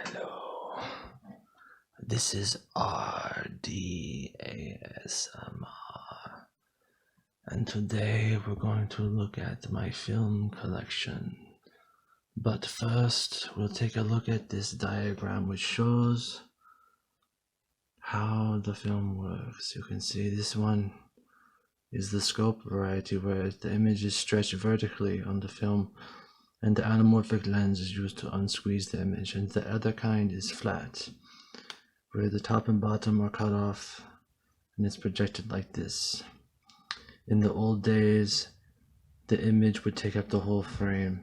Hello, this is RDASMR, and today we're going to look at my film collection. But first, we'll take a look at this diagram which shows how the film works. You can see this one is the scope variety, where the image is stretched vertically on the film and the anamorphic lens is used to unsqueeze the image, and the other kind is flat, where the top and bottom are cut off and it's projected like this. In the old days, the image would take up the whole frame,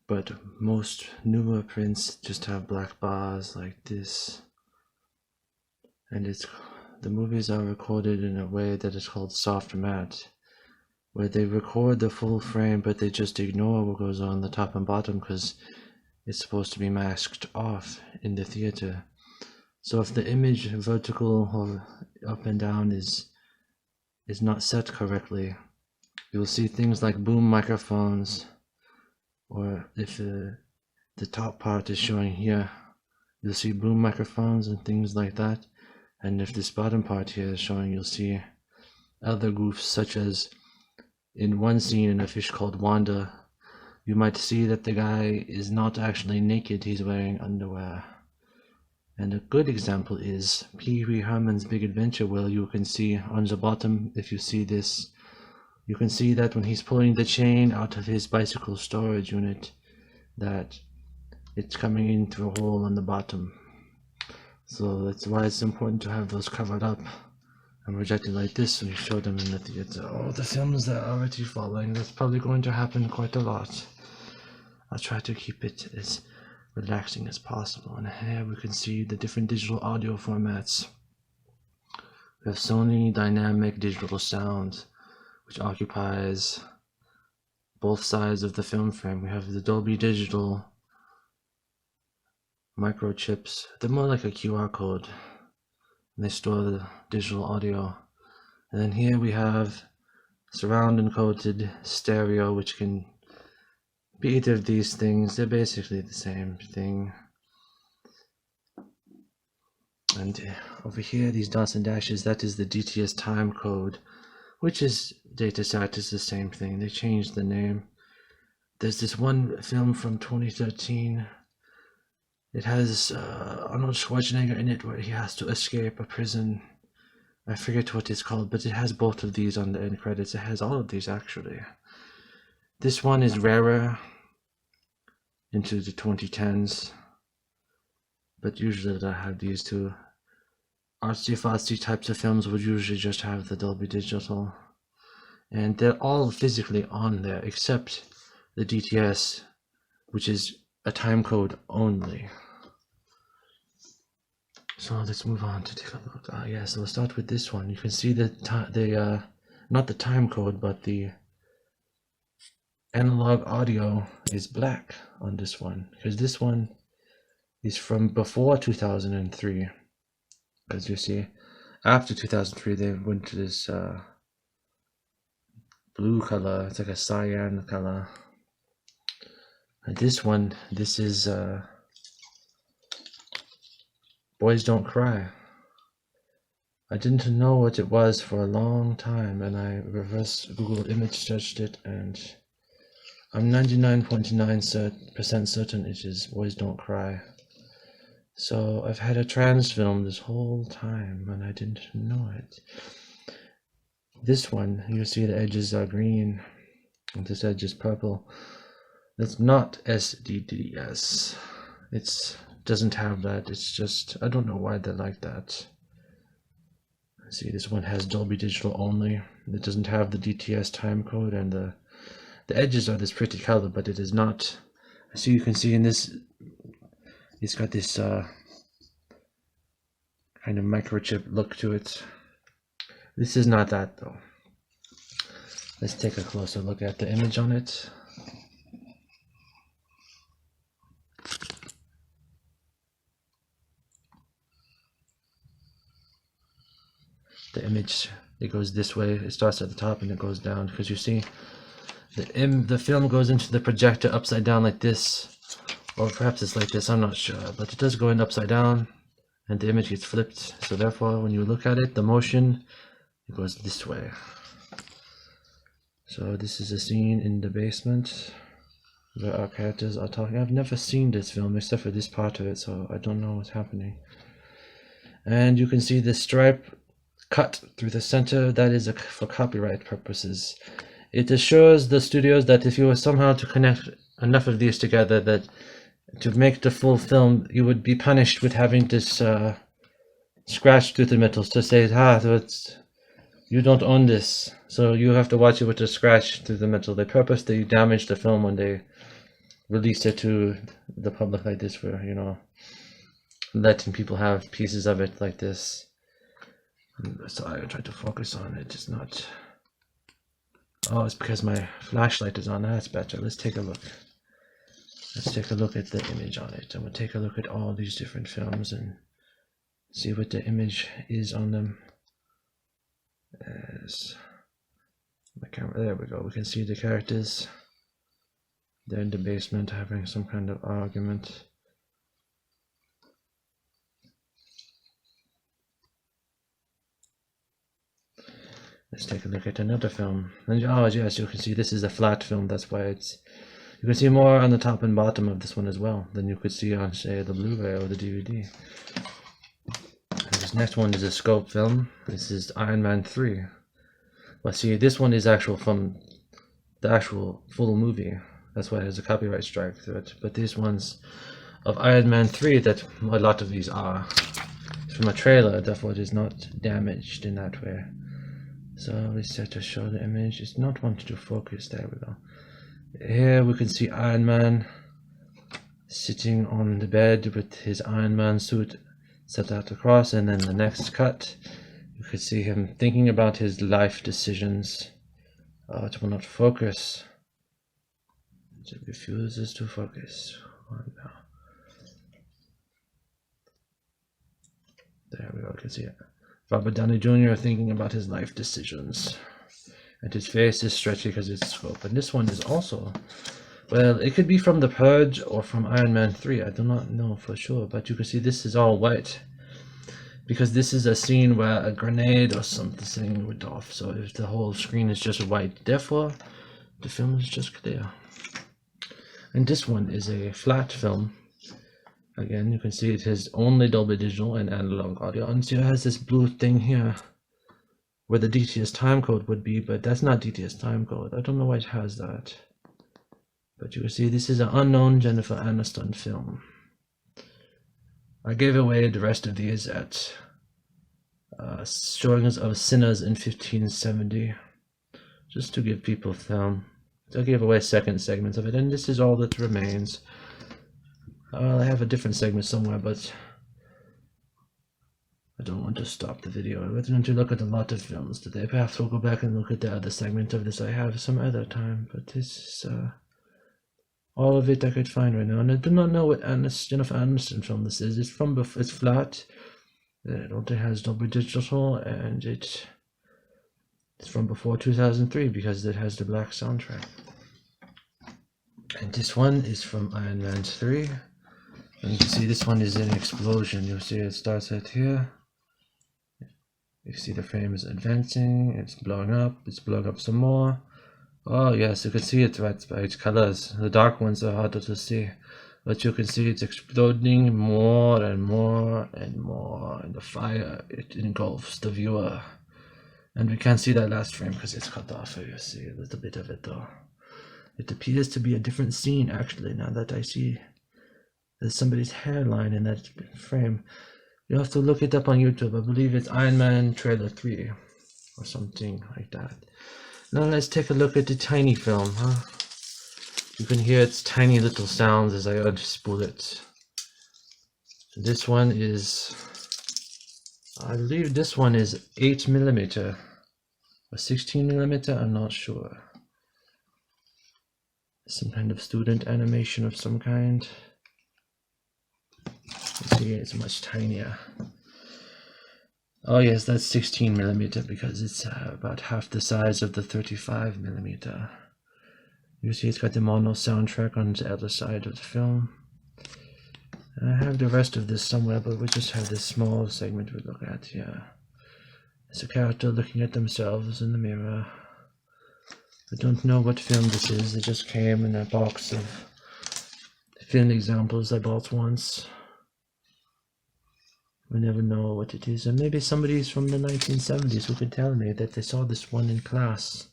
but most newer prints just have black bars like this, and the movies are recorded in a way that is called soft matte, where they record the full frame but they just ignore what goes on the top and bottom because it's supposed to be masked off in the theater. So if the image vertical or up and down is not set correctly, you'll see things like boom microphones, or if the top part is showing here, you'll see boom microphones and things like that. And if this bottom part here is showing, you'll see other goofs, such as in one scene in A Fish Called Wanda, you might see that the guy is not actually naked, he's wearing underwear. And a good example is Pee Wee Herman's Big Adventure, where you can see on the bottom, if you see this, you can see that when he's pulling the chain out of his bicycle storage unit, that it's coming in through a hole on the bottom. So that's why it's important to have those covered up and projected like this when you show them in the theater. Oh, the films that are already following, that's probably going to happen quite a lot. I'll try to keep it as relaxing as possible. And here we can see the different digital audio formats. We have Sony Dynamic Digital Sound, which occupies both sides of the film frame. We have the Dolby Digital microchips. They're more like a QR code, and they store the digital audio. And then here we have surround encoded stereo, which can be either of these things. They're basically the same thing. And over here, these dots and dashes, that is the DTS time code, which is Datasat, is the same thing. They changed the name. There's this one film from 2013. It has Arnold Schwarzenegger in it, where he has to escape a prison. I forget what it's called, but it has both of these on the end credits. It has all of these, actually. This one is rarer into the 2010s, but usually I have these two. Artsy-fartsy types of films would usually just have the Dolby Digital, and they're all physically on there except the DTS, which is a time code only. So let's move on to take a look. So we'll start with this one. You can see the not the time code, but the analog audio is black on this one, because this one is from before 2003. As you see, after 2003, they went to this blue color. It's like a cyan color. And this one, this is Boys Don't Cry. I didn't know what it was for a long time, and I reverse Google image searched it, and I'm 99.9% certain it is Boys Don't Cry. So I've had a trans film this whole time, and I didn't know it. This one, you see the edges are green, and this edge is purple. That's not SDDS. It doesn't have that. It's just, I don't know why they're like that. See, this one has Dolby Digital only. It doesn't have the DTS time code, and the edges are this pretty color, but it is not. So you can see in this, it's got this kind of microchip look to it. This is not that, though. Let's take a closer look at the image on it. The image, it goes this way. It starts at the top and it goes down, because you see the film goes into the projector upside down like this, or perhaps it's like this, I'm not sure, but it does go in upside down and the image gets flipped, so therefore when you look at it, the motion, it goes this way. So this is a scene in the basement where our characters are talking. I've never seen this film except for this part of it, so I don't know what's happening. And you can see the stripe cut through the center. That is for copyright purposes. It assures the studios that if you were somehow to connect enough of these together, that to make the full film, you would be punished with having this scratch through the metal to say, you don't own this, so you have to watch it with a scratch through the metal. They purposely damaged the film when they released it to the public like this, for, you know, letting people have pieces of it like this. Sorry, I tried to focus on it. It's not. Oh, it's because my flashlight is on. That's better. Let's take a look. Let's take a look at the image on it. And we'll take a look at all these different films and see what the image is on them. As my camera, there we go. We can see the characters. They're in the basement having some kind of argument. Let's take a look at another film. And, oh yes, you can see this is a flat film. That's why it's. You can see more on the top and bottom of this one as well than you could see on, say, the Blu-ray or the DVD. And this next one is a scope film. This is Iron Man 3. Well, see, this one is actual from the actual full movie. That's why it has a copyright strike through it. But these ones of Iron Man 3, that a lot of these are from a trailer, therefore it is not damaged in that way. So we set to show the image. It's not wanting to focus. There we go. Here we can see Iron Man sitting on the bed with his Iron Man suit set out across, and then the next cut, you could see him thinking about his life decisions. It will not focus. It refuses to focus. Oh, no. There we go. You can see it. Robert Downey Jr. thinking about his life decisions. And his face is stretchy because it's scope. And this one is also, well, it could be from The Purge or from Iron Man 3. I do not know for sure. But you can see this is all white, because this is a scene where a grenade or something went off. So if the whole screen is just white, therefore the film is just clear. And this one is a flat film. Again, you can see it has only Dolby Digital and analog audio. And see, it has this blue thing here where the DTS timecode would be, but that's not DTS timecode. I don't know why it has that. But you can see this is an unknown Jennifer Aniston film. I gave away the rest of these at showings of Sinners in 1570, just to give people film. So I gave away second segments of it, and this is all that remains. I have a different segment somewhere, but I don't want to stop the video. I'm going to look at a lot of films today. Perhaps we'll go back and look at the other segment of this I have some other time. But this is all of it I could find right now. And I do not know what Jennifer Aniston film this is. It's from it's flat. I don't think it has Dolby Digital, and it's from before 2003 because it has the black soundtrack. And this one is from Iron Man 3. And you can see this one is an explosion. You'll see it starts right here. You see the frame is advancing, it's blowing up some more. Oh yes, you can see it right by its colors. The dark ones are harder to see, but you can see it's exploding more and more and more, and the fire, it engulfs the viewer. And we can't see that last frame because it's cut off. You see a little bit of it though. It appears to be a different scene actually, now that I see there's somebody's hairline in that frame. You have to look it up on YouTube. I believe it's Iron Man Trailer 3 or something like that. Now let's take a look at the tiny film, huh? You can hear its tiny little sounds as I unspool it. This one is, I believe this one is 8mm or 16mm, I'm not sure. Some kind of student animation of some kind. See, it's much tinier. Oh yes, that's 16mm because it's about half the size of the 35mm. You see it's got the mono soundtrack on the other side of the film. And I have the rest of this somewhere, but we just have this small segment we look at, yeah. It's a character looking at themselves in the mirror. I don't know what film this is, it just came in a box of film examples I bought once. We never know what it is, and maybe somebody's from the 1970s who could tell me that they saw this one in class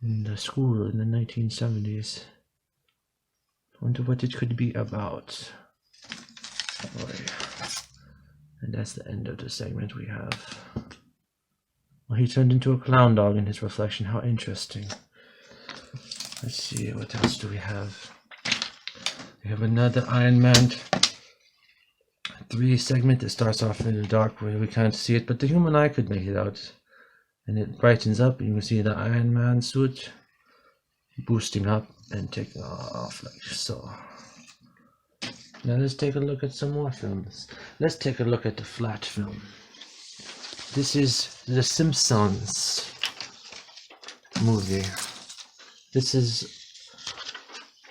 in the school in the 1970s. Wonder what it could be about. Boy. And that's the end of the segment we have. Well, he turned into a clown dog in his reflection. How interesting. Let's see, what else do we have? We have another Iron Man 3 segment that starts off in the dark where we can't see it, but the human eye could make it out. And it brightens up, and you can see the Iron Man suit boosting up and taking off like so. Now let's take a look at some more films. Let's take a look at the flat film. This is The Simpsons movie. This is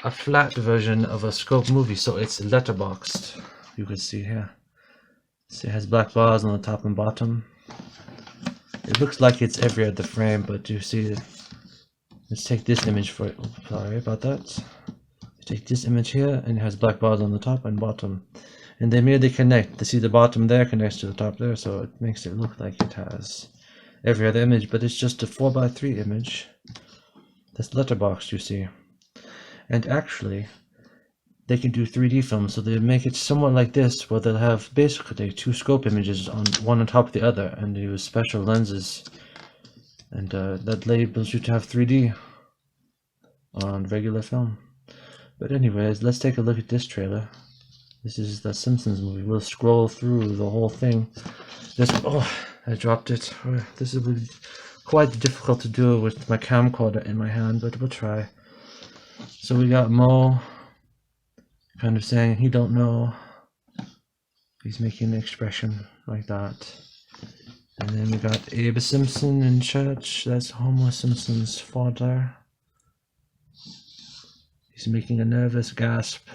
a flat version of a scope movie, so it's letterboxed. You can see here. So it has black bars on the top and bottom. It looks like it's every other frame, but you see, let's take this image for it. Sorry about that. Take this image here, and it has black bars on the top and bottom. And they merely connect. You see the bottom there connects to the top there, so it makes it look like it has every other image, but it's just a 4x3 image. That's letterboxed, you see. And actually, they can do 3D films, so they make it somewhat like this, where they'll have basically 2 scope images on one on top of the other, and they use special lenses, and that enables you to have 3D on regular film. But anyways, let's take a look at this trailer. This is the Simpsons movie. We'll scroll through the whole thing. Oh, I dropped it. This is quite difficult to do with my camcorder in my hand, but we'll try. So we got Moe kind of saying he don't know. He's making an expression like that. And then we got Abe Simpson in church. That's Homer Simpson's father. He's making a nervous gasp.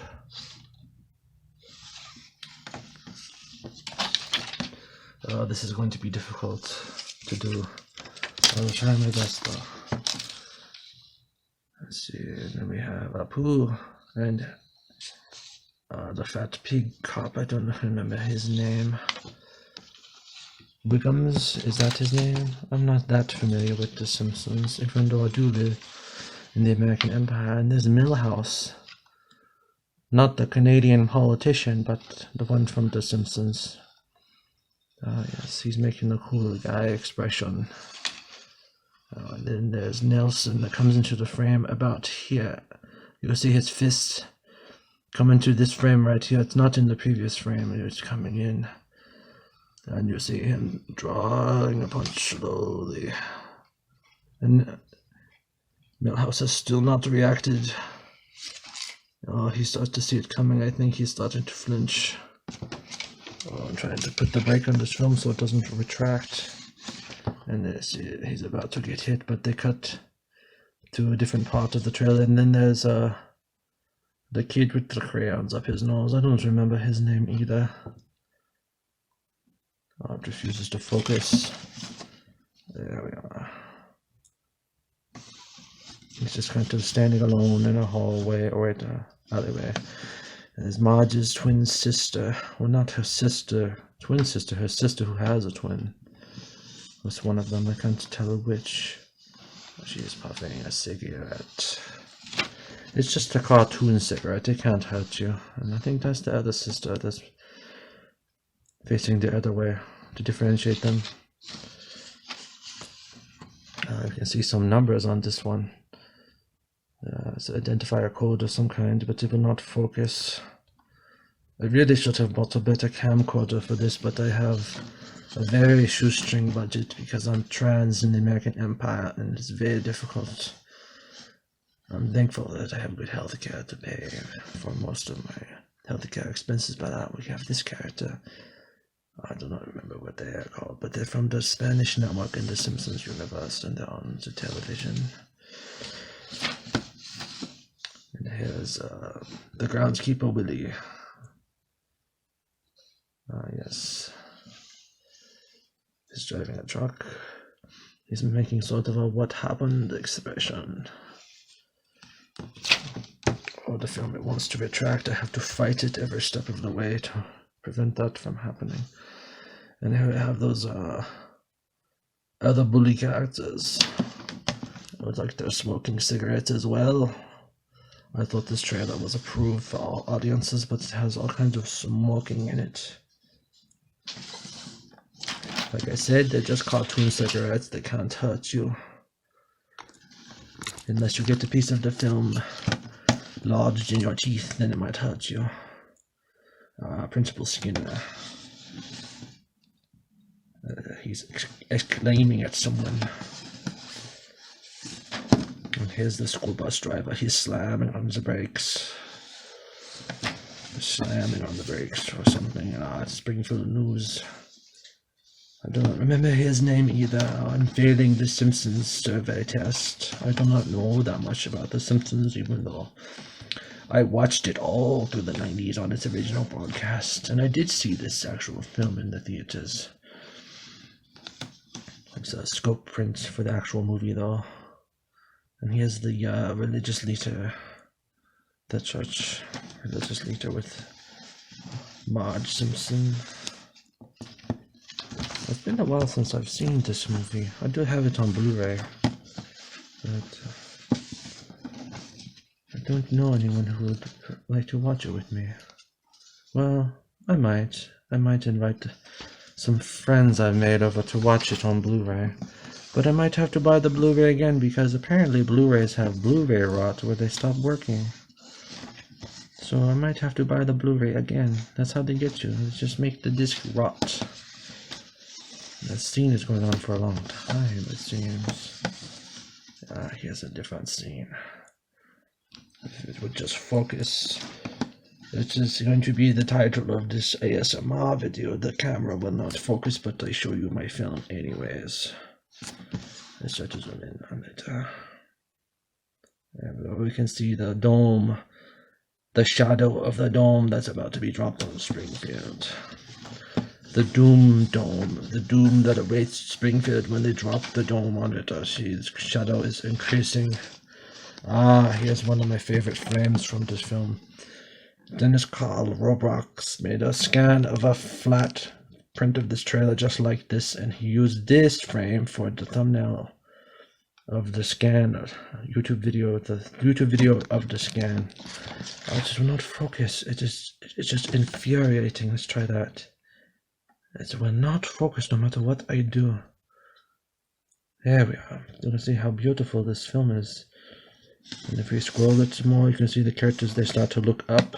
Oh, this is going to be difficult to do. I'll try my best though. Let's see, and then we have Apu and the fat pig cop. I don't remember his name. Wiggums, is that his name? I'm not that familiar with The Simpsons, even though I do live in the American Empire. And there's Milhouse. Not the Canadian politician, but the one from The Simpsons. Yes, he's making a cool guy expression. And then there's Nelson that comes into the frame about here. You'll see his fist come into this frame right here. It's not in the previous frame, it's coming in. And you see him drawing a punch slowly. And Milhouse has still not reacted. Oh, he starts to see it coming. I think he's starting to flinch. Oh, I'm trying to put the brake on this film so it doesn't retract. And he's about to get hit, but they cut to a different part of the trailer. And then there's the kid with the crayons up his nose. I don't remember his name either. Oh, it refuses to focus. There we are. He's just kind of standing alone in a hallway or in an alleyway. And there's Marge's twin sister. Well, not her sister, twin sister, her sister who has a twin. Was one of them, I can't tell which. She is puffing a cigarette. It's just a cartoon cigarette, it can't hurt you. And I think that's the other sister that's facing the other way to differentiate them. You can see some numbers on this one. It's an identifier code of some kind, but it will not focus. I really should have bought a better camcorder for this, but I have a very shoestring budget because I'm trans in the American Empire and it's very difficult. I'm thankful that I have good healthcare to pay for most of my healthcare expenses, but we have this character. I do not remember what they are called, but they're from the Spanish network in the Simpsons universe and they're on the television. is the groundskeeper Willie. Yes. He's driving a truck. He's making sort of a what happened expression. Oh, the film it wants to retract. I have to fight it every step of the way to prevent that from happening. And here we have those other bully characters. It looks like they're smoking cigarettes as well. I thought this trailer was approved for all audiences, but it has all kinds of smoking in it. Like I said, they're just cartoon cigarettes. They can't hurt you. Unless you get a piece of the film lodged in your teeth, then it might hurt you. Principal Skinner. He's exclaiming at someone. And here's the school bus driver. He's slamming on the brakes. Slamming on the brakes or something. It's Springfield News. I don't remember his name either. I'm failing the Simpsons survey test. I do not know that much about the Simpsons, even though I watched it all through the 90s on its original broadcast, and I did see this actual film in the theaters. It's a scope print for the actual movie, though. And here's the religious leader, the church religious leader with Marge Simpson. It's been a while since I've seen this movie. I do have it on Blu-ray, but I don't know anyone who would like to watch it with me. Well, I might invite some friends I've made over to watch it on Blu-ray, but I might have to buy the Blu-ray again because apparently Blu-rays have Blu-ray rot where they stop working. So I might have to buy the Blu-ray again. That's how they get you. They just make the disc rot. That scene is going on for a long time, it seems. Here's a different scene. If it would just focus. It is going to be the title of this ASMR video. The camera will not focus, but I show you my film anyways. Let's try to zoom in on it. There we can see the dome. The shadow of the dome that's about to be dropped on Springfield. The Doom Dome, the doom that awaits Springfield when they drop the dome on it. See, the shadow is increasing. Here's one of my favorite frames from this film. Dennis Carl Roebuck made a scan of a flat print of this trailer just like this, and he used this frame for the thumbnail of the scan, YouTube video of the scan. I just will not focus. It's just infuriating. Let's try that. It will not focus no matter what I do. There we are. You can see how beautiful this film is. And if we scroll it more, you can see the characters, they start to look up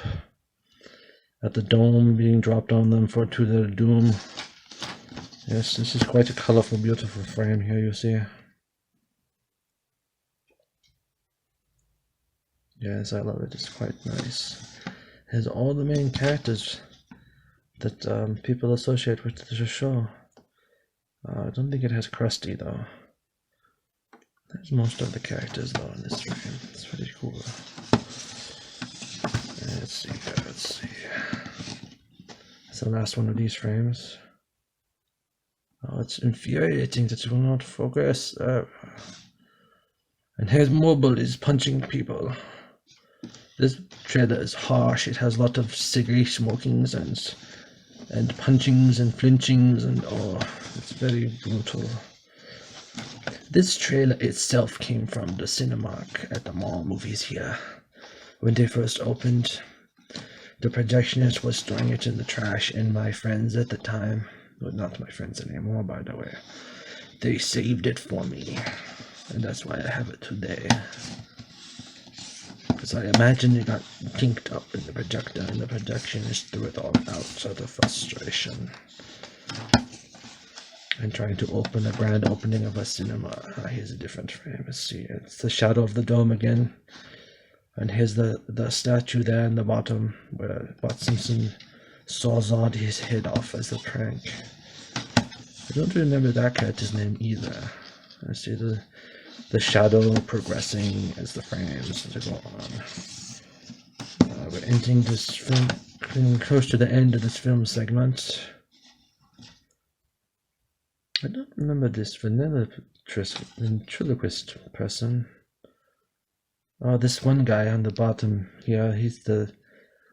at the dome being dropped on them to their doom. Yes, this is quite a colorful, beautiful frame here, you see. Yes, I love it. It's quite nice. It has all the main characters that people associate with the show. I don't think it has Krusty though. There's most of the characters though in this frame. It's pretty cool. Let's see. It's the last one of these frames. Oh, it's infuriating that it will not focus. And here's Mobile is punching people. This trailer is harsh. It has a lot of cigarette smokings and punchings and flinchings, and it's very brutal. This trailer itself came from the Cinemark at the mall movies here. When they first opened, the projectionist was throwing it in the trash, and my friends at the time, well, not my friends anymore by the way, they saved it for me, and that's why I have it today. Because I imagine it got kinked up in the projector, and the projectionist threw it all out out of frustration. And trying to open a grand opening of a cinema. Here's a different frame. Let's see. It's the shadow of the dome again. And here's the statue there in the bottom where Bart Simpson saws his head off as a prank. I don't remember that character's name either. I see the shadow progressing as the frames go on. we're ending this film, getting close to the end of this film segment. I don't remember this ventriloquist person. Oh, this one guy on the bottom here, he's the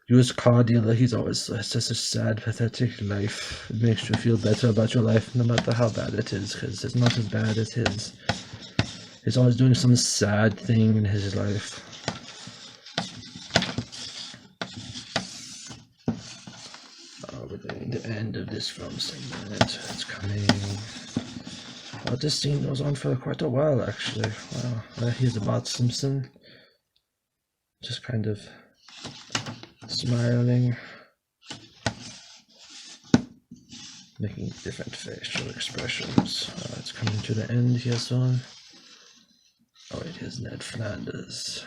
used car dealer. He's always such a sad, pathetic life. It makes you feel better about your life no matter how bad it is, because it's not as bad as his. He's always doing some sad thing in his life. Oh, we're getting the end of this film segment. It's coming. Oh, this scene goes on for quite a while, actually. Wow. Here's Bart Simpson. Just kind of smiling. Making different facial expressions. It's coming to the end here soon. Oh, it is Ned Flanders.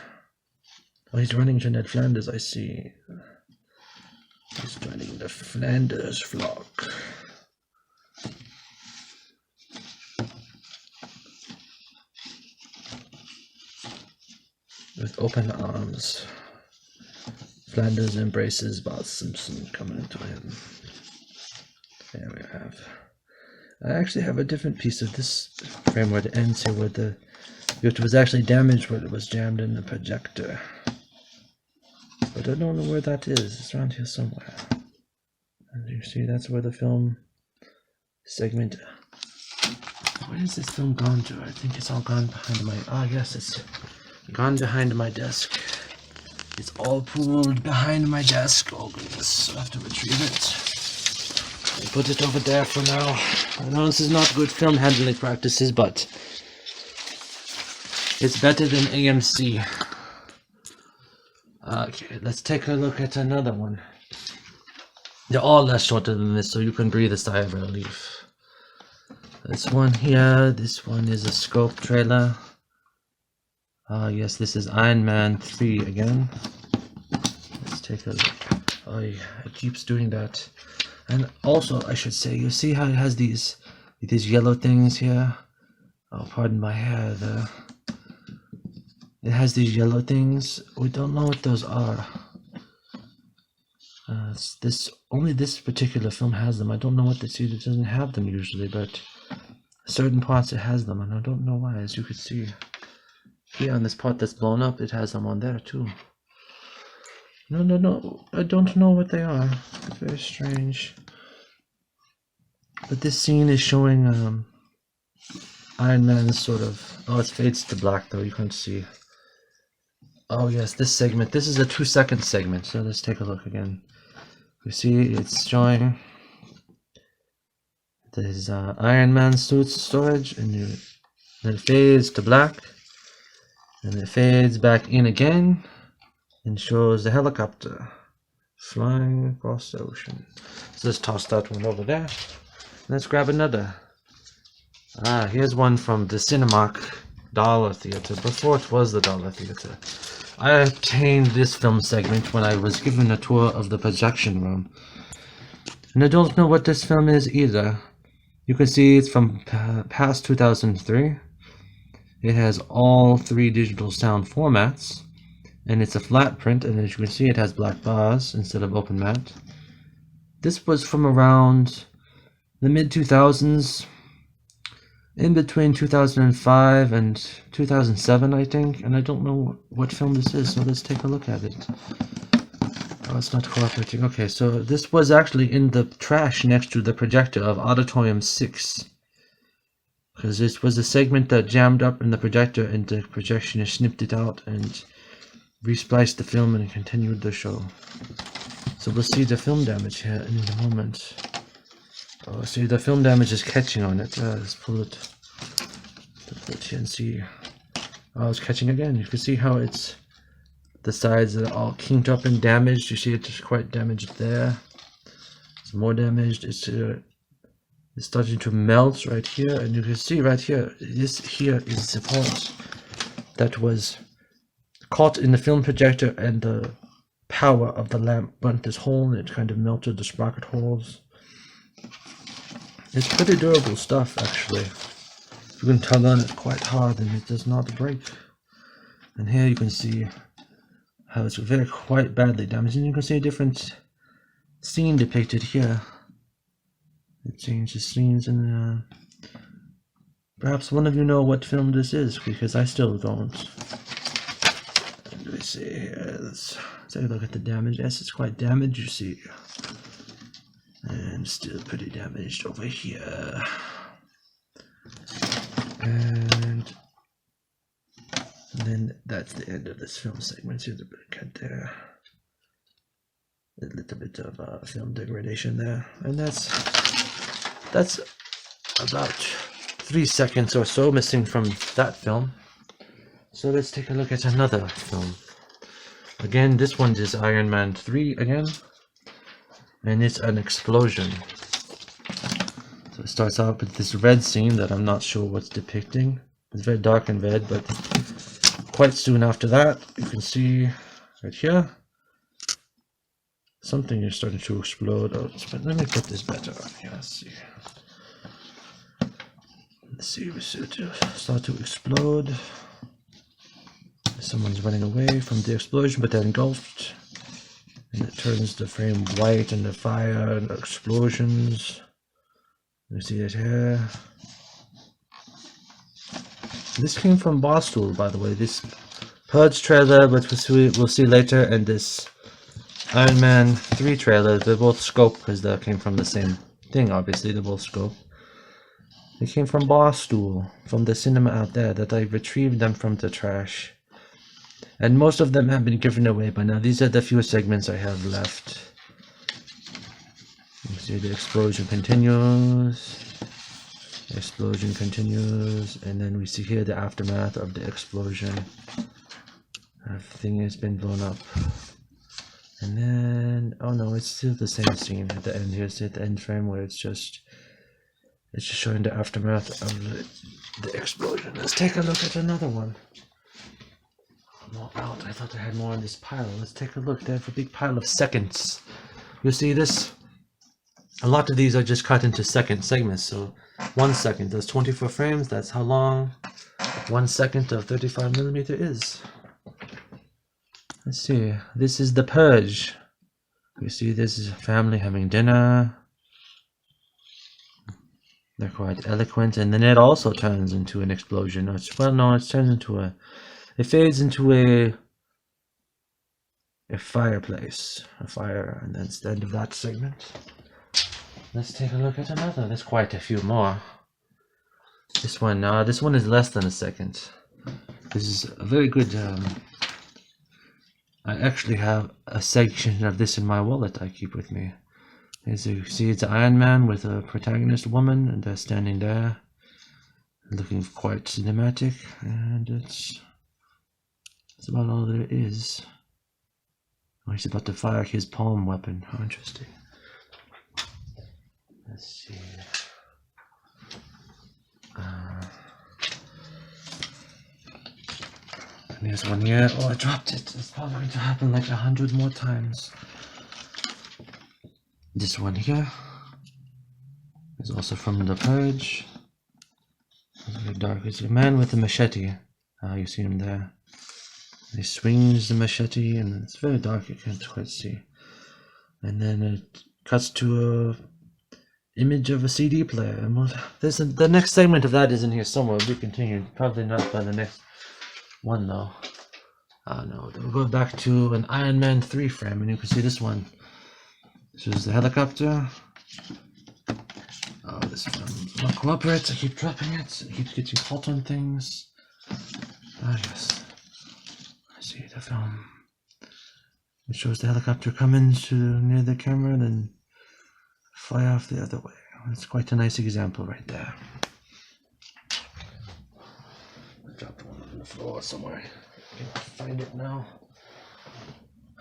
Oh, he's running to Ned Flanders, I see. He's joining the Flanders flock. With open arms, Flanders embraces Bart Simpson coming to him. There we have. I actually have a different piece of this frame where it ends here where it was actually damaged where it was jammed in the projector. But I don't know where that is. It's around here somewhere. As you see, that's where the film segment. Where is this film gone to? I think it's all gone behind my. Ah, yes, it's gone behind my desk. It's all pooled behind my desk. Oh goodness, I have to retrieve it. I put it over there for now. I know this is not good film handling practices, but it's better than AMC. Okay, let's take a look at another one. They're all less shorter than this, so you can breathe a sigh of relief. This one here, this one is a scope trailer. Yes, this is Iron Man 3 again. Let's take a look. Oh, yeah, it keeps doing that. And also, I should say, you see how it has these yellow things here? Oh, pardon my hair there. It has these yellow things. We don't know what those are. Only this particular film has them. I don't know what this is. It doesn't have them usually, but certain parts it has them, and I don't know why. As you can see here on this part that's blown up, it has them on there too. No, I don't know what they are. It's very strange. But this scene is showing Iron Man's sort of. Oh, it fades to black though. You can't see. Oh yes, this segment. This is a 2-second segment. So let's take a look again. You see, it's showing this Iron Man suit storage, and then it fades to black, and it fades back in again, and shows the helicopter flying across the ocean. So let's toss that one over there. Let's grab another. Here's one from the Cinemark Dollar Theater, before it was the Dollar Theater. I obtained this film segment when I was given a tour of the projection room. And I don't know what this film is either. You can see it's from past 2003. It has all 3 digital sound formats. And it's a flat print, and as you can see it has black bars instead of open matte. This was from around the mid-2000s. In between 2005 and 2007, I think, and I don't know what film this is, so let's take a look at it. Oh, it's not cooperating. Okay, so this was actually in the trash next to the projector of Auditorium 6. Because this was a segment that jammed up in the projector, and the projectionist snipped it out and respliced the film and continued the show. So we'll see the film damage here in a moment. Oh, see, the film damage is catching on it. Let's pull it. Put it here and see. Oh, it's catching again. You can see how it's the sides are all kinked up and damaged. You see it's quite damaged there. It's more damaged. It's starting to melt right here, and you can see right here. This here is the part that was caught in the film projector, and the power of the lamp burnt this hole, and it kind of melted the sprocket holes. It's pretty durable stuff, actually. You can tug on it quite hard and it does not break. And here you can see how it's very quite badly damaged. And you can see a different scene depicted here. It changes scenes, and perhaps one of you know what film this is, because I still don't. Let me see here. Let's take a look at the damage. Yes, it's quite damaged, you see. And still pretty damaged over here. And then that's the end of this film segment. Here's a bit of cut there. A little bit of film degradation there. And that's about 3 seconds or so missing from that film. So let's take a look at another film. Again, this one is Iron Man 3 again. And it's an explosion. So it starts out with this red scene that I'm not sure what's depicting. It's very dark and red, but quite soon after that, you can see right here, something is starting to explode. Oh, but let me put this better on here. Let's see. We start to explode. Someone's running away from the explosion, but they're engulfed. And it turns the frame white, and the fire and the explosions. You see it here. This came from Barstool, by the way. This Purge trailer, but we'll see later, and this Iron Man 3 trailer, they're both scope, because they came from the same thing, obviously. They're both scope. They came from Barstool, from the cinema out there, that I retrieved them from the trash. And most of them have been given away by now. These are the few segments I have left. You see the explosion continues. The explosion continues. And then we see here the aftermath of the explosion. Everything has been blown up. And then, oh no, it's still the same scene at the end. Here's the end frame where it's just showing the aftermath of the explosion. Let's take a look at another one. I'm all out. I thought I had more on this pile. Let's take a look. They have a big pile of seconds. You see this? A lot of these are just cut into second segments. So 1 second, that's 24 frames. That's how long 1 second of 35mm is. Let's see. This is The Purge. You see this is a family having dinner. They're quite eloquent. And then it also turns into an explosion. Well, no, it turns into a... It fades into a fireplace, a fire, and that's the end of that segment. Let's take a look at another. There's quite a few more. This one is less than a second. This is a very good. I actually have a section of this in my wallet I keep with me. As you see, it's Iron Man with a protagonist woman, and they're standing there, looking quite cinematic, and that's about all there is. Oh, he's about to fire his palm weapon. How interesting. Let's see. And there's one here. Oh, I dropped it. It's probably going to happen like 100 more times. This one here is also from The Purge. It's very dark. It's a man with a machete. You see him there. He swings the machete, and it's very dark. You can't quite see. And then it cuts to a image of a CD player. And the next segment of that is in here somewhere. We'll be continued. Probably not by the next one though. No, we'll go back to an Iron Man 3 frame, and you can see this one. This is the helicopter. Oh, this one won't cooperate. I keep dropping it. It keeps getting caught on things. Ah, yes. I see the film. It shows the helicopter coming to near the camera and then fly off the other way. It's quite a nice example right there. I dropped one on the floor somewhere. I can't find it now.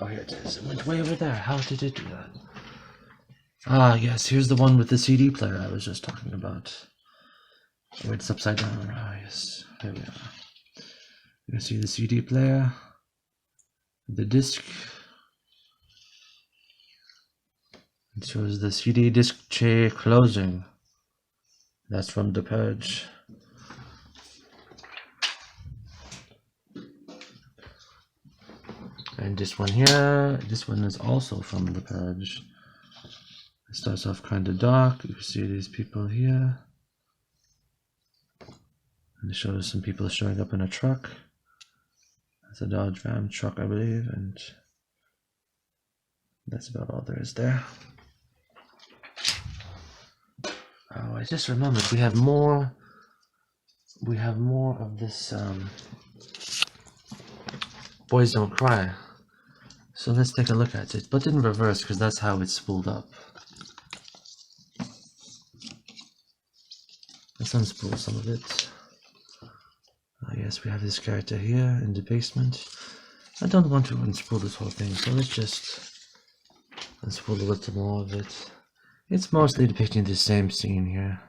Oh, here it is. It went way over there. How did it do that? Ah, yes. Here's the one with the CD player I was just talking about. Oh, it's upside down. Ah, yes. There we are. You can see the CD player. The disc. It shows the CD disc tray closing. That's from The Purge. And this one here, this one is also from The Purge. It starts off kind of dark. You can see these people here. And it shows some people showing up in a truck. It's a Dodge Ram truck, I believe, and that's about all there is there. Oh, I just remembered we have more. We have more of this Boys Don't Cry. So let's take a look at it, but in reverse, because that's how it's spooled up. Let's unspool some of it. Yes, we have this character here in the basement. I don't want to unspool this whole thing, so let's just unspool a little more of it. It's mostly depicting the same scene here.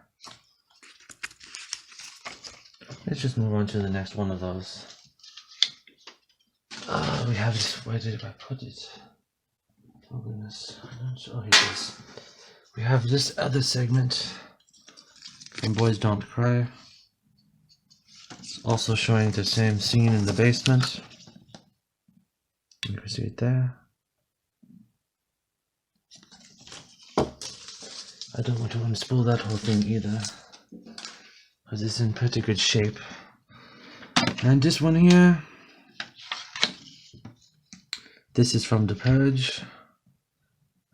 Let's just move on to the next one of those. We have this. Where did I put it? Oh goodness. Oh, here it is. We have this other segment from Boys Don't Cry. It's also showing the same scene in the basement. You can see it there. I don't want to unspool that whole thing either, because it's in pretty good shape. And this one here, this is from The Purge.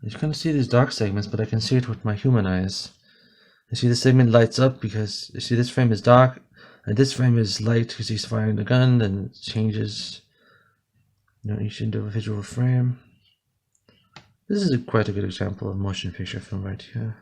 You can't see these dark segments, but I can see it with my human eyes. You see the segment lights up because you see this frame is dark, and this frame is light because he's firing the gun, and it changes, you know, each individual frame. This is quite a good example of motion picture film right here.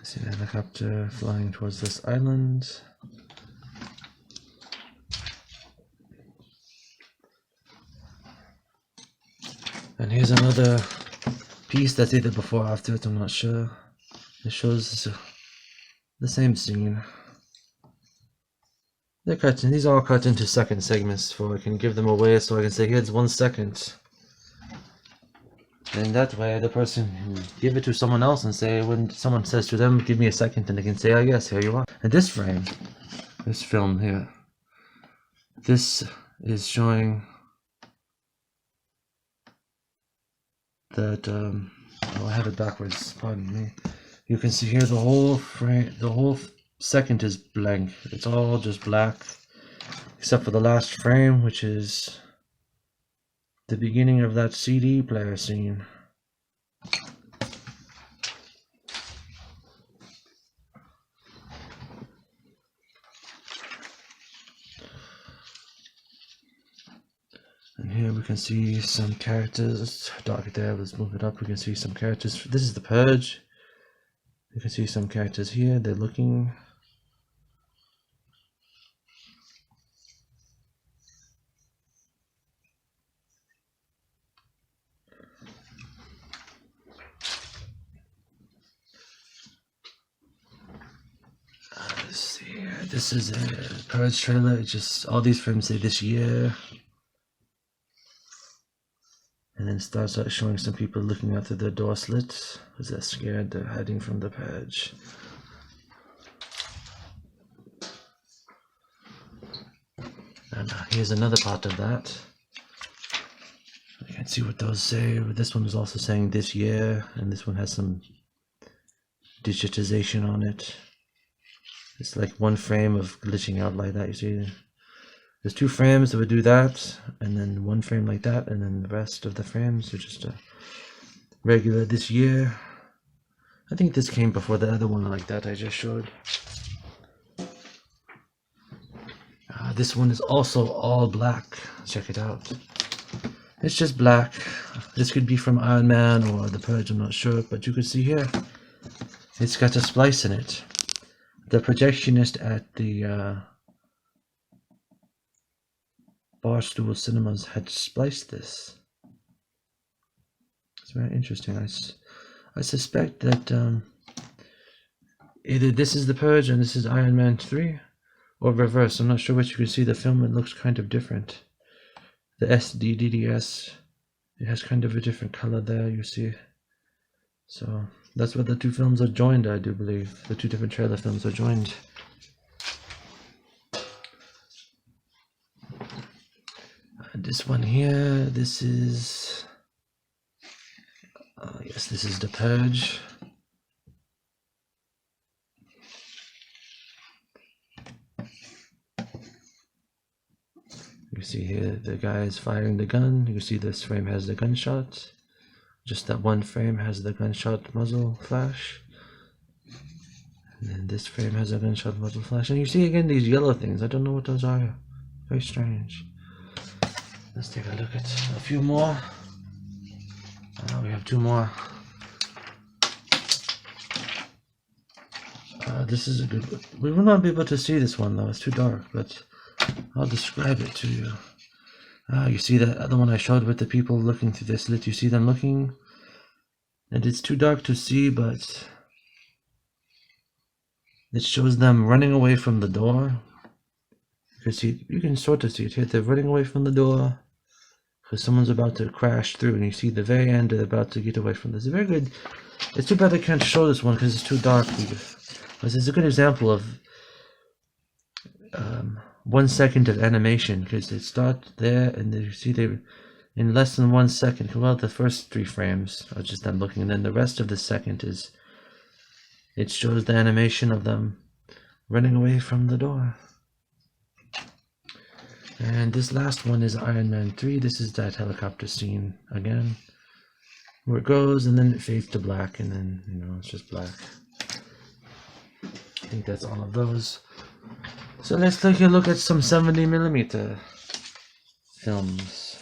See the helicopter flying towards this island. And here's another piece that's either before or after it, I'm not sure. It shows the same scene. They're cut, these are all cut into second segments so I can give them away, so I can say here's 1 second. And that way the person can give it to someone else and say, when someone says to them, give me a second, and they can say, oh yes, here you are. And this frame, this film here, this is showing that, oh, I have it backwards, pardon me. You can see here the whole frame, the whole second is blank. It's all just black, except for the last frame, which is the beginning of that CD player scene. And here we can see some characters. Dark there, let's move it up. We can see some characters. This is The Purge. You can see some characters here. They're looking. Let's see. This is a Purge trailer. It's just all these frames say this year. And then it starts out showing some people looking out through their door slits because they're scared, they're hiding from the Purge. And here's another part of that. I can't see what those say, but this one is also saying this year, and this one has some digitization on it. It's like one frame of glitching out like that, you see. There's 2 frames that would do that, and then 1 frame like that, and then the rest of the frames are just a regular this year. I think this came before the other one like that I just showed. This one is also all black. Check it out. It's just black. This could be from Iron Man or The Purge, I'm not sure, but you can see here, it's got a splice in it. The projectionist at the Barstool Cinemas had spliced this. It's very interesting. I suspect that either this is The Purge and this is Iron Man 3, or reverse. I'm not sure which. You can see the film, it looks kind of different. The SDDDS, it has kind of a different color there, you see. So that's what the 2 films are joined, I do believe. The 2 different trailer films are joined. This one here, this is... yes, this is The Purge. You see here the guy is firing the gun. You see this frame has the gunshot. Just that 1 frame has the gunshot muzzle flash. And then this frame has a gunshot muzzle flash. And you see again these yellow things. I don't know what those are. Very strange. Let's take a look at a few more. We have 2 more. This is a good one. We will not be able to see this one though. It's too dark, but I'll describe it to you. You see that other one I showed with the people looking through this slit? You see them looking? And it's too dark to see, but it shows them running away from the door. You can sort of see it here. They're running away from the door because someone's about to crash through, and you see the very end they're about to get away from this. It's very good. It's too bad I can't show this one because it's too dark. But it's a good example of 1 second of animation, because it starts there and you see they in less than 1 second. Well, the first 3 frames are just them looking, and then the rest of the second is it shows the animation of them running away from the door. And this last one is Iron Man 3. This is that helicopter scene again, where it goes and then it fades to black, and then it's just black. I think that's all of those. So let's take a look at some 70mm films.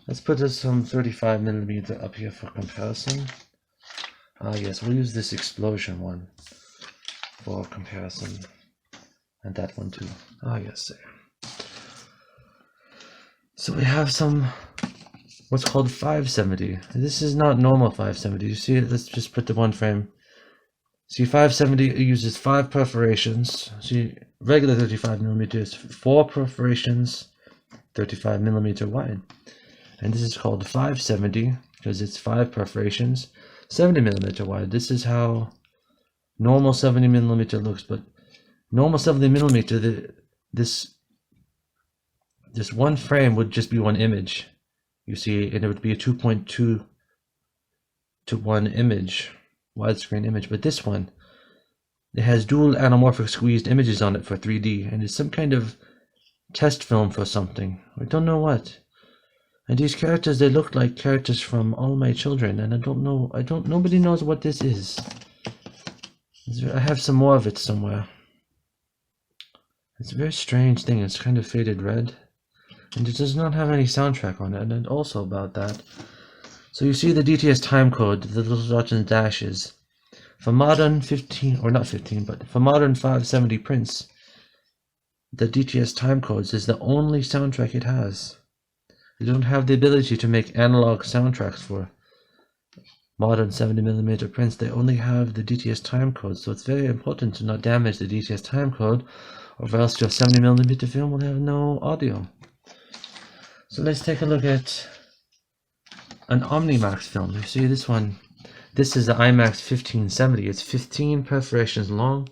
Let's put some 35mm up here for comparison. Yes, we'll use this explosion one for comparison, and that one too. Yes, there. So we have some what's called 570. This is not normal 570. You see it? Let's just put the 1 frame. See, 570 uses 5 perforations. See, regular 35mm is 4 perforations, 35mm wide. And this is called 570 because it's 5 perforations, 70mm wide. This is how normal 70mm looks, but normal 70mm, this 1 frame would just be 1 image. You see, and it would be a 2.2 to 1 image. Widescreen image, but this one, it has dual anamorphic squeezed images on it for 3D, and it's some kind of test film for something. I don't know what. And these characters, they look like characters from All My Children, and nobody knows what this is. I have some more of it somewhere. It's a very strange thing. It's kind of faded red, and it does not have any soundtrack on it, and also about that. So you see the DTS timecode, the little dots and dashes. For modern 15, or not 15, but for modern 570 prints, the DTS timecodes is the only soundtrack it has. They don't have the ability to make analog soundtracks for modern 70mm prints. They only have the DTS timecode, so it's very important to not damage the DTS timecode, or else your 70mm film will have no audio. So let's take a look at an Omnimax film. You see this one, this is the IMAX 1570. It's 15 perforations long,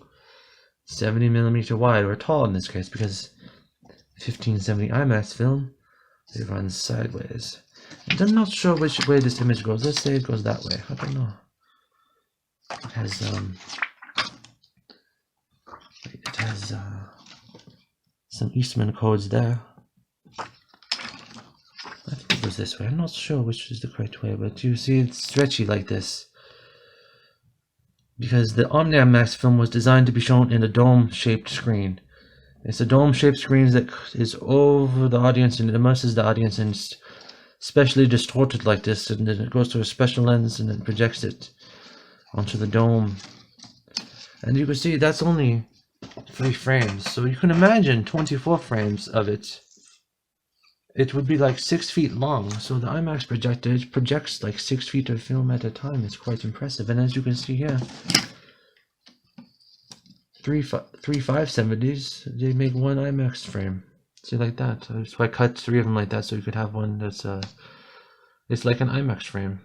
70mm wide, or tall in this case, because 1570 IMAX film, it runs sideways. I'm not sure which way this image goes. Let's say it goes that way. I don't know. It has Some Eastman codes there. I think it was this way. I'm not sure which is the correct way, but you see it's stretchy like this. Because the OmniMax film was designed to be shown in a dome-shaped screen. It's a dome-shaped screen that is over the audience and it immerses the audience, and it's specially distorted like this, and then it goes through a special lens and then projects it onto the dome. And you can see that's only 3 frames, so you can imagine 24 frames of it. It would be like 6 feet long, so the IMAX projector, it projects like 6 feet of film at a time. It's quite impressive. And as you can see here, 3 570s, they make 1 IMAX frame. See, like that. So I cut 3 of them like that so you could have one that's it's like an IMAX frame.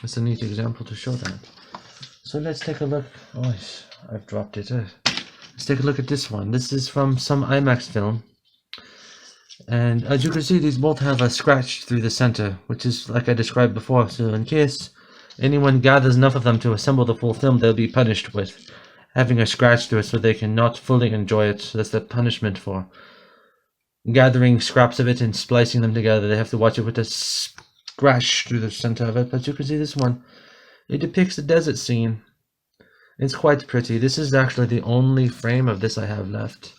It's a neat example to show that. So let's take a look. Oh, I've dropped it. Let's take a look at this one. This is from some IMAX film. And as you can see, these both have a scratch through the center, which is like I described before. So in case anyone gathers enough of them to assemble the full film, they'll be punished with having a scratch through it so they can not fully enjoy it. That's the punishment for gathering scraps of it and splicing them together. They have to watch it with a scratch through the center of it. But you can see this one. It depicts a desert scene. It's quite pretty. This is actually the only frame of this I have left.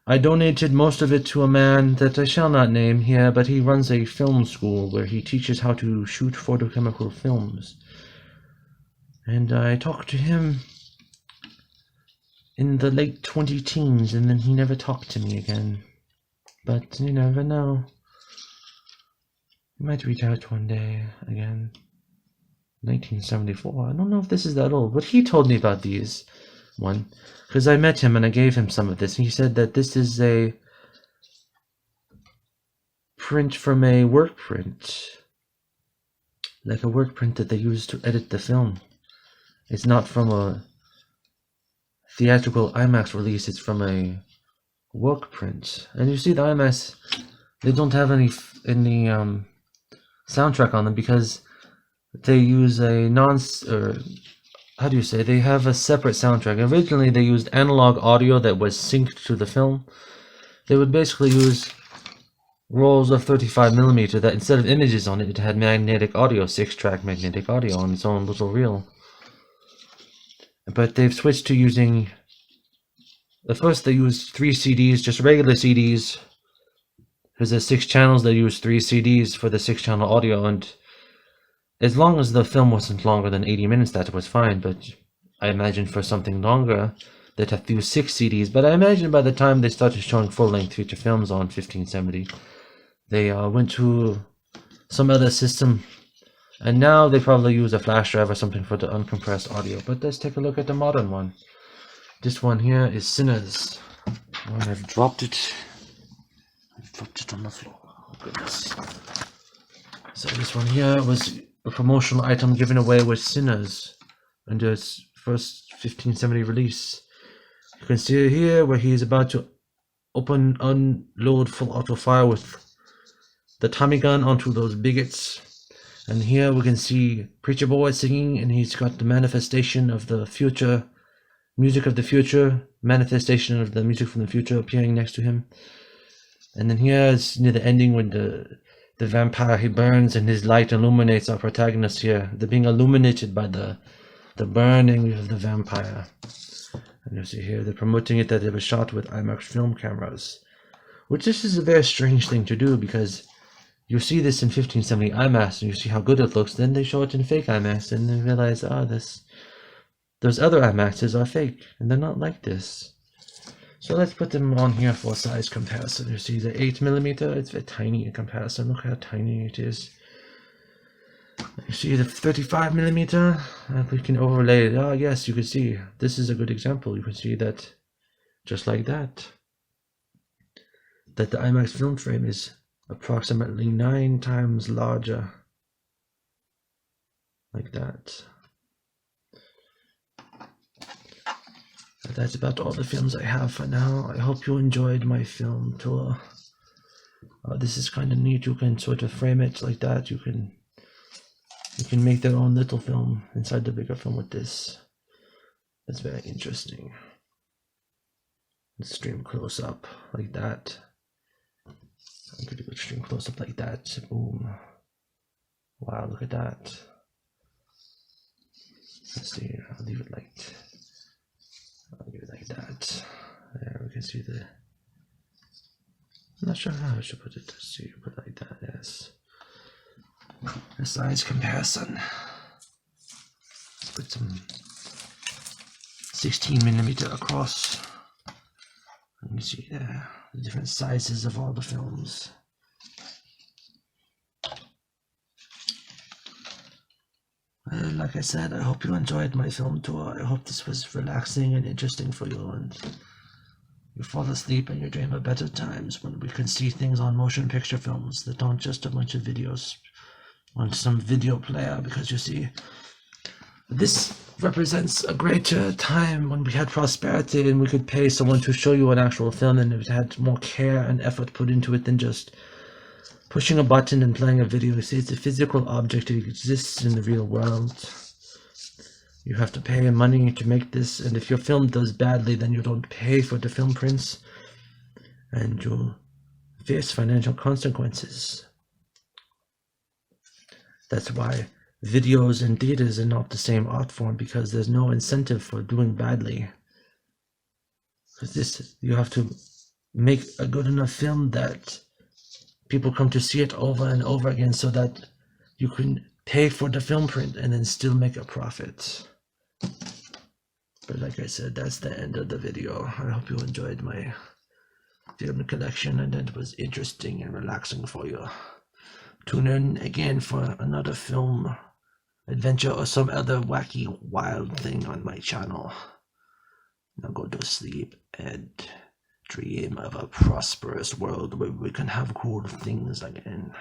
I donated most of it to a man that I shall not name here, but he runs a film school where he teaches how to shoot photochemical films. And I talked to him in the late 20-teens, and then he never talked to me again. But you never know. He might reach out one day again. 1974. I don't know if this is that old, but he told me about these one. Because I met him and I gave him some of this. And he said that this is a print from a work print. Like a work print that they use to edit the film. It's not from a theatrical IMAX release. It's from a work print. And you see the IMAX, they don't have any soundtrack on them because they use a how do you say, they have a separate soundtrack. Originally they used analog audio that was synced to the film. They would basically use rolls of 35mm that instead of images on it, it had magnetic audio, 6-track magnetic audio on its own little reel. But they've switched to using, at first they used 3 CDs, just regular CDs. Because there's 6 channels, they used 3 CDs for the 6-channel audio, and as long as the film wasn't longer than 80 minutes, that was fine, but I imagine for something longer, they'd have to use 6 CDs. But I imagine by the time they started showing full-length feature films on 1570, they went to some other system, and now they probably use a flash drive or something for the uncompressed audio. But let's take a look at the modern one. This one here is Sinners. Oh, I've dropped it. I've dropped it on the floor. Oh, goodness. So this one here was a promotional item given away with Sinners under its first 1570 release. You can see it here where he is about to unload full auto fire with the Tommy gun onto those bigots. And here we can see Preacher Boy singing, and he's got the manifestation of the future, music of the future, manifestation of the music from the future appearing next to him. And then here is near the ending when the vampire, he burns and his light illuminates our protagonist here. They're being illuminated by the burning of the vampire. And you see here, they're promoting it that it was shot with IMAX film cameras. Which this is a very strange thing to do, because you see this in 1570 IMAX and you see how good it looks, then they show it in fake IMAX and they realize, those other IMAXs are fake and they're not like this. So let's put them on here for a size comparison. You see the 8mm, it's very tiny in comparison. Look how tiny it is. You see the 35mm, we can overlay it. Oh yes, you can see, this is a good example. You can see that, just like that, that the IMAX film frame is approximately 9 times larger. Like that. That's about all the films I have for now. I hope you enjoyed my film tour. This is kind of neat. You can sort of frame it like that. You can make their own little film inside the bigger film with this. That's very interesting. Stream close up like that. I'm gonna go stream close up like that. Boom. Wow, look at that. Let's see, I'll leave it like that. There we can see the, I'm not sure how I should put it. Let's see, put it like that, yes. A size comparison. Let's put some 16mm across. You can see there the different sizes of all the films. Like I said, I hope you enjoyed my film tour. I hope this was relaxing and interesting for you, and you fall asleep and you dream of better times when we can see things on motion picture films that aren't just a bunch of videos on some video player. Because you see, this represents a greater time when we had prosperity and we could pay someone to show you an actual film, and it had more care and effort put into it than just pushing a button and playing a video. You see, it's a physical object. It exists in the real world. You have to pay money to make this, and if your film does badly, then you don't pay for the film prints, and you'll face financial consequences. That's why videos and theaters are not the same art form, because there's no incentive for doing badly. Because this, you have to make a good enough film that people come to see it over and over again, so that you can pay for the film print and then still make a profit. But like I said, that's the end of the video. I hope you enjoyed my film collection and it was interesting and relaxing for you. Tune in again for another film adventure or some other wacky wild thing on my channel. Now go to sleep and dream of a prosperous world where we can have cool things again.